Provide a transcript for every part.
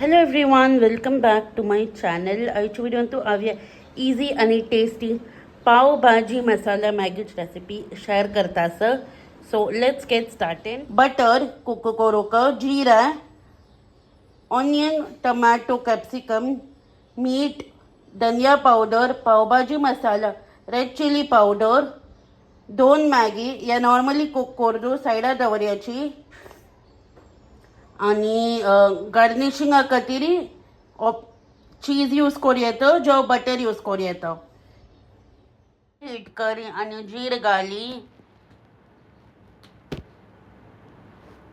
Hello everyone, welcome back to my channel. आयची video तू हांवें इजी आणि टेस्टी पाव भाजी मसाला मॅगीची रेसिपी शेअर करता सर. So let's get started. Butter, कोकोरोका, जीरा, ऑनियन, टमाटो, कॅप्सिकम, मीठ, dhania powder, pav bhaji masala, red chili powder, 2 Maggi या नॉर्मली कुक करतो सायडार दवरयाची. आणि गार्निशिंग खातीर चीज यूज करूं येता जो बटर यूज करूं येता. हीट करी आणि जीर घाली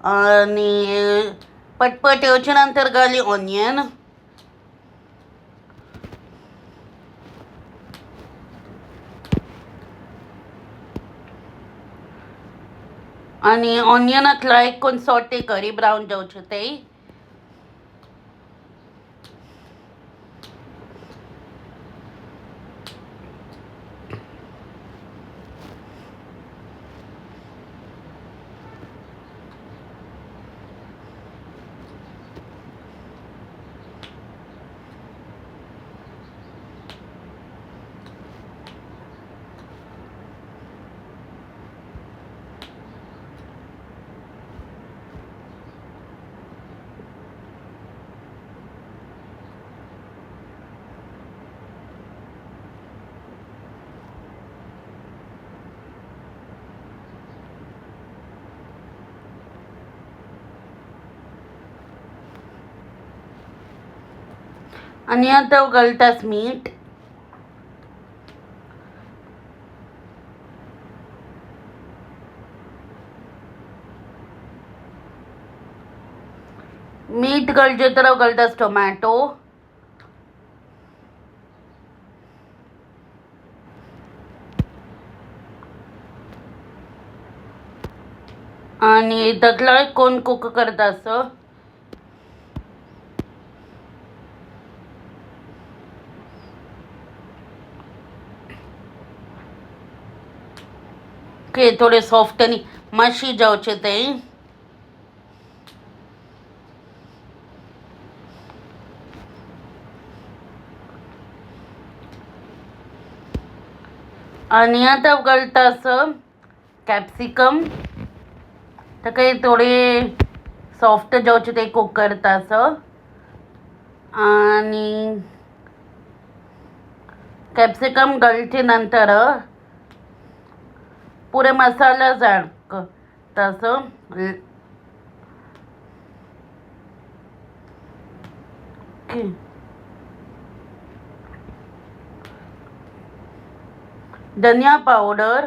आणि पटपट येवच्या नंतर घाली ऑनियन आणि ऑनियनात लायक कोण सॉटे करी ब्राऊन जावचे ते. आणि आता घालतास मीठ. मीठ घालचे तर घालतास टोमॅटो आणि तातला कोण कुक करतास. के थोडे सॉफ्ट आणि मशी जावचे ते. आणि आता घालतास कॅप्सिकम. तर काही थोडे सॉफ्ट जावचे ते कुक करतास. आणि कॅप्सिकम घालचे नंतर पुरे मसाला झाक तसं धनिया पावडर,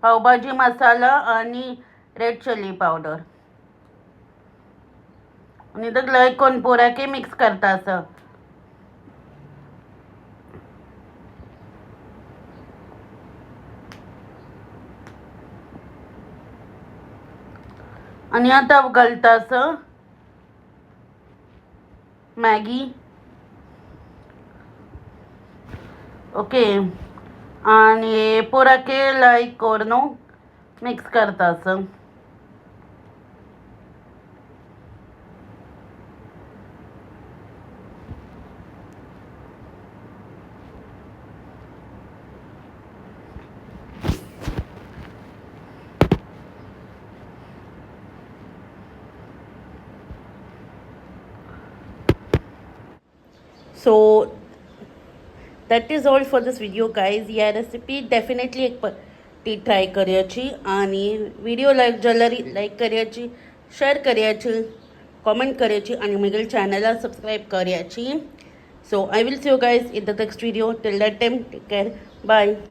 पावभाजी मसाला आणि रेड चिली पावडर आणि तर लायक कोण पुऱ्या की मिक्स करतास. आणि आता घालतास मॅगी. ओके. आणि पुरा के लायक करून मिक्स करतास. So that is all for this video guys. या रेसिपी डेफिनेटली एक ती ट्राय करयाची आणि व्हिडिओ लाईक करयाची, शेअर करयाची, कॉमेंट करयाची आणि म्हगेल चॅनलला सबस्क्राईब करयाची. So I will see you guys in the next video. Till that time take care. Bye.